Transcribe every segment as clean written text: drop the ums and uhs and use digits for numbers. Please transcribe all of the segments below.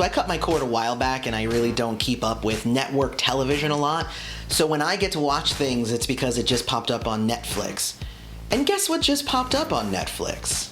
So I cut my cord a while back, and I really don't keep up with network television a lot. So when I get to watch things, it's because it just popped up on Netflix. And guess what just popped up on Netflix?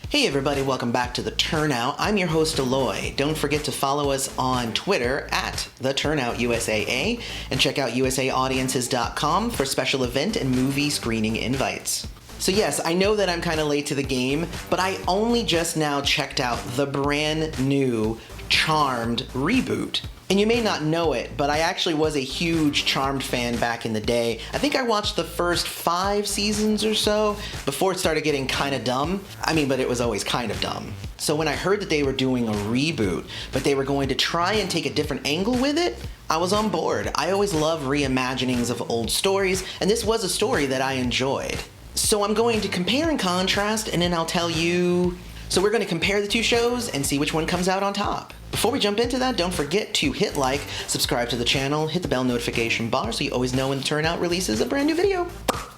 Hey everybody, welcome back to The Turnout. I'm your host, Aloy. Don't forget to follow us on Twitter at TheTurnoutUSAA and check out usaaudiences.com for special event and movie screening invites. So yes, I know that I'm kind of late to the game, but I only just now checked out the brand new Charmed Reboot. And you may not know it, but I actually was a huge Charmed fan back in the day. I think I watched the first 5 seasons or so before it started getting kind of dumb. But it was always kind of dumb. So when I heard that they were doing a reboot, but they were going to try and take a different angle with it, I was on board. I always love reimaginings of old stories, and this was a story that I enjoyed. So I'm going to compare and contrast, and then I'll tell you... So we're going to compare the two shows and see which one comes out on top. Before we jump into that, don't forget to hit like, subscribe to the channel, hit the bell notification bar so you always know when the Turnout releases a brand new video.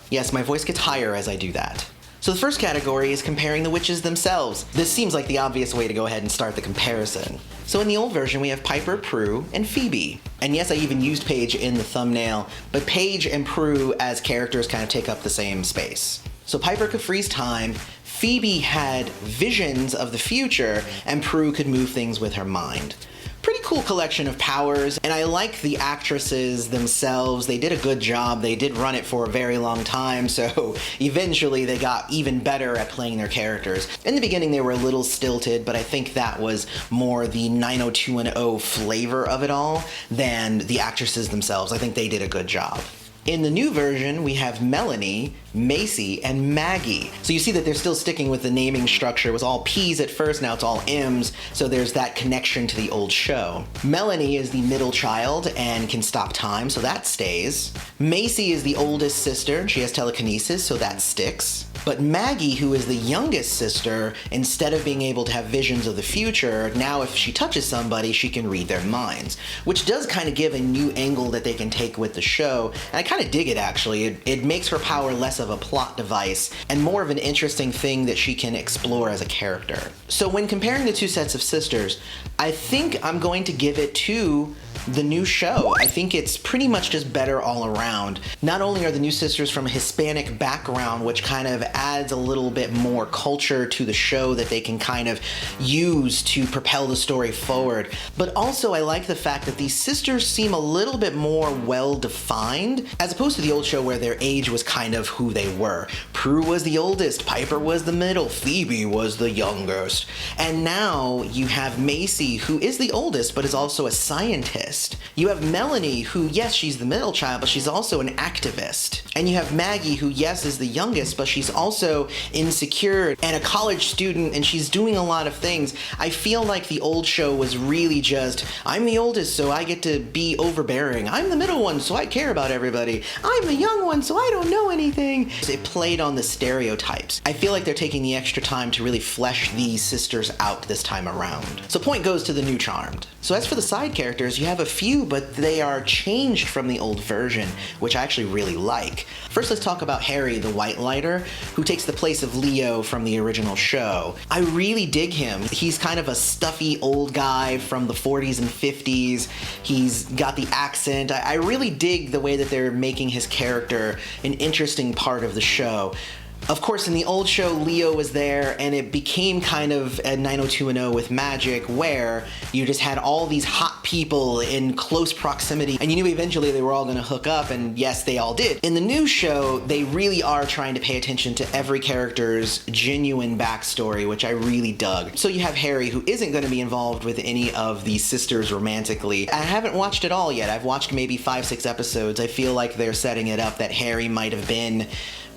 Yes, my voice gets higher as I do that. So the first category is comparing the witches themselves. This seems like the obvious way to go ahead and start the comparison. So in the old version, we have Piper, Prue, and Phoebe. And yes, I even used Paige in the thumbnail, but Paige and Prue as characters kind of take up the same space. So Piper could freeze time, Phoebe had visions of the future, and Prue could move things with her mind. Pretty cool collection of powers, and I like the actresses themselves. They did a good job. They did run it for a very long time, so eventually they got even better at playing their characters. In the beginning they were a little stilted, but I think that was more the 90210 flavor of it all than the actresses themselves. I think they did a good job. In the new version, we have Melanie, Macy, and Maggie. So you see that they're still sticking with the naming structure. It was all P's at first, now it's all M's, so there's that connection to the old show. Melanie is the middle child and can stop time, so that stays. Macy is the oldest sister, and she has telekinesis, so that sticks. But Maggie, who is the youngest sister, instead of being able to have visions of the future, now if she touches somebody, she can read their minds, which does kind of give a new angle that they can take with the show, and I kind of dig it actually. It makes her power less of a plot device and more of an interesting thing that she can explore as a character. So when comparing the two sets of sisters, I think I'm going to give it to the new show. I think it's pretty much just better all around. Not only are the new sisters from a Hispanic background, which kind of adds a little bit more culture to the show that they can kind of use to propel the story forward, but also I like the fact that these sisters seem a little bit more well-defined, as opposed to the old show where their age was kind of who they were. Prue was the oldest, Piper was the middle, Phoebe was the youngest. And now you have Macy, who is the oldest, but is also a scientist. You have Melanie, who, yes, she's the middle child, but she's also an activist. And you have Maggie, who, yes, is the youngest, but she's also insecure and a college student, and she's doing a lot of things. I feel like the old show was really just, I'm the oldest, so I get to be overbearing. I'm the middle one, so I care about everybody. I'm the young one, so I don't know anything. It played on the stereotypes. I feel like they're taking the extra time to really flesh these sisters out this time around. So point goes to the new Charmed. So as for the side characters, you have a few, but they are changed from the old version, which I actually really like. First, let's talk about Harry, the White Lighter, who takes the place of Leo from the original show. I really dig him. He's kind of a stuffy old guy from the 40s and 50s. He's got the accent. I really dig the way that they're making his character an interesting part of the show. Of course, in the old show, Leo was there, and it became kind of a 90210 with magic, where you just had all these hot people in close proximity, and you knew eventually they were all going to hook up, and yes, they all did. In the new show, they really are trying to pay attention to every character's genuine backstory, which I really dug. So you have Harry, who isn't going to be involved with any of the sisters romantically. I haven't watched it all yet. I've watched maybe 5-6 episodes. I feel like they're setting it up that Harry might have been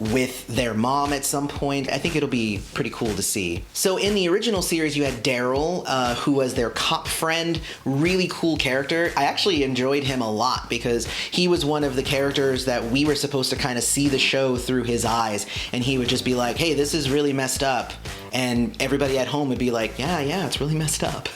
with their mom at some point. I think it'll be pretty cool to see. So in the original series, you had Daryl, who was their cop friend. Really cool character. I actually enjoyed him a lot because he was one of the characters that we were supposed to kind of see the show through his eyes, and he would just be like, hey, this is really messed up. And everybody at home would be like, yeah, it's really messed up.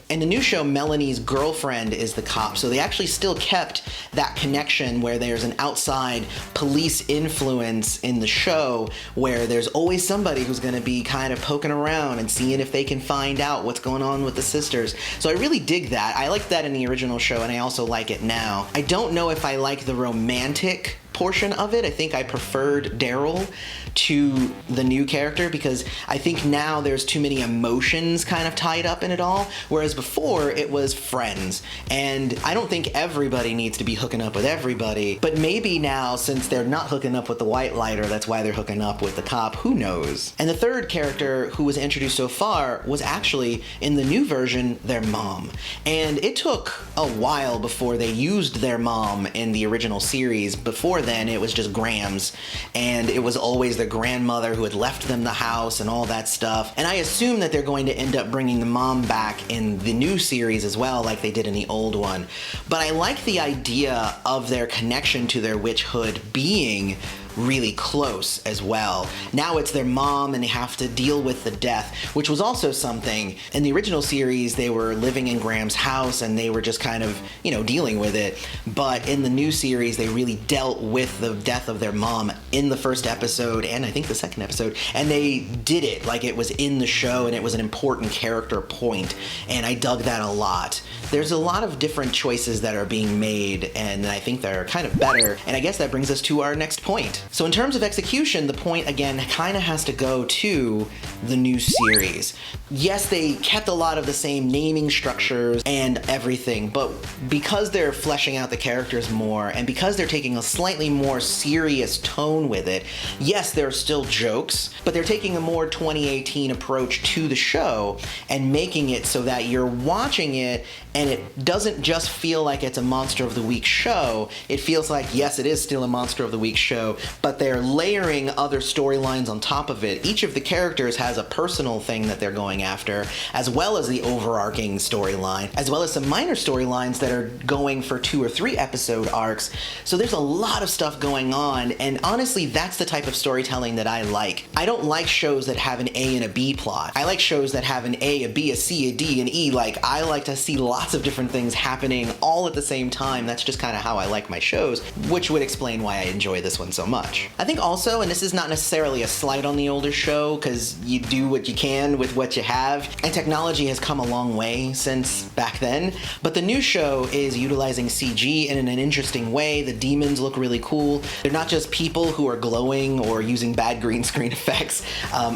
In the new show, Melanie's girlfriend is the cop, so they actually still kept that connection where there's an outside police influence in the show where there's always somebody who's going to be kind of poking around and seeing if they can find out what's going on with the sisters. So I really dig that. I liked that in the original show, and I also like it now. I don't know if I like the romantic portion of it. I think I preferred Daryl to the new character because I think now there's too many emotions kind of tied up in it all, whereas before it was friends. And I don't think everybody needs to be hooking up with everybody, but maybe now, since they're not hooking up with the white lighter, that's why they're hooking up with the cop. Who knows? And the third character who was introduced so far was actually, in the new version, their mom. And it took a while before they used their mom in the original series. Before then, it was just Grams, and it was always their grandmother who had left them the house and all that stuff. And I assume that they're going to end up bringing the mom back in the new series as well, like they did in the old one. But I like the idea of their connection to their witchhood being really close as well. Now it's their mom and they have to deal with the death, which was also something. In the original series, they were living in Graham's house and they were just kind of, dealing with it. But in the new series, they really dealt with the death of their mom in the first episode and I think the second episode. And they did it like it was in the show and it was an important character point. And I dug that a lot. There's a lot of different choices that are being made and I think they're kind of better. And I guess that brings us to our next point. So in terms of execution, the point again kind of has to go to the new series. Yes, they kept a lot of the same naming structures and everything, but because they're fleshing out the characters more and because they're taking a slightly more serious tone with it, yes, there are still jokes, but they're taking a more 2018 approach to the show and making it so that you're watching it and it doesn't just feel like it's a Monster of the Week show. It feels like, yes, it is still a Monster of the Week show, but they're layering other storylines on top of it. Each of the characters has a personal thing that they're going after, as well as the overarching storyline, as well as some minor storylines that are going for 2 or 3 episode arcs. So there's a lot of stuff going on, and honestly, that's the type of storytelling that I like. I don't like shows that have an A and a B plot. I like shows that have an A, a B, a C, a D, an E. Like, I like to see lots of different things happening all at the same time. That's just kind of how I like my shows, which would explain why I enjoy this one so much. I think also, and this is not necessarily a slight on the older show, because you do what you can with what you have, and technology has come a long way since back then, but the new show is utilizing CG in an interesting way. The demons look really cool. They're not just people who are glowing or using bad green screen effects.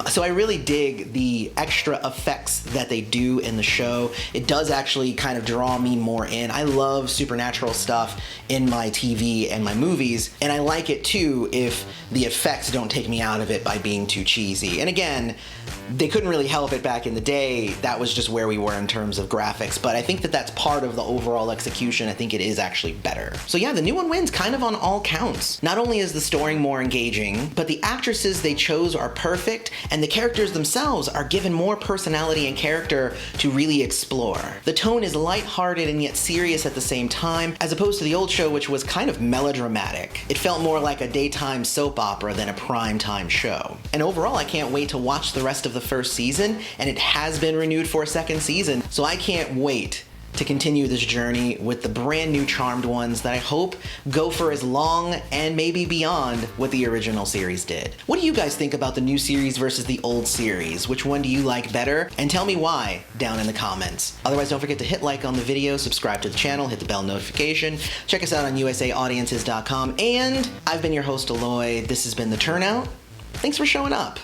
So I really dig the extra effects that they do in the show. It does actually kind of draw me more in. I love supernatural stuff in my TV and my movies, and I like it too if the effects don't take me out of it by being too cheesy. And again, they couldn't really help it back in the day. That was just where we were in terms of graphics, but I think that that's part of the overall execution. I think it is actually better. So yeah, the new one wins kind of on all counts. Not only is the story more engaging, but the actresses they chose are perfect, and the characters themselves are given more personality and character to really explore. The tone is lighthearted and yet serious at the same time, as opposed to the old show, which was kind of melodramatic. It felt more like a daytime soap opera than a primetime show. And overall, I can't wait to watch the rest of the first season, and it has been renewed for a second season, so I can't wait to continue this journey with the brand new Charmed ones that I hope go for as long and maybe beyond what the original series did. What do you guys think about the new series versus the old series? Which one do you like better? And tell me why down in the comments. Otherwise, don't forget to hit like on the video, subscribe to the channel, hit the bell notification, check us out on usaaudiences.com, and I've been your host, Aloy. This has been The Turnout. Thanks for showing up.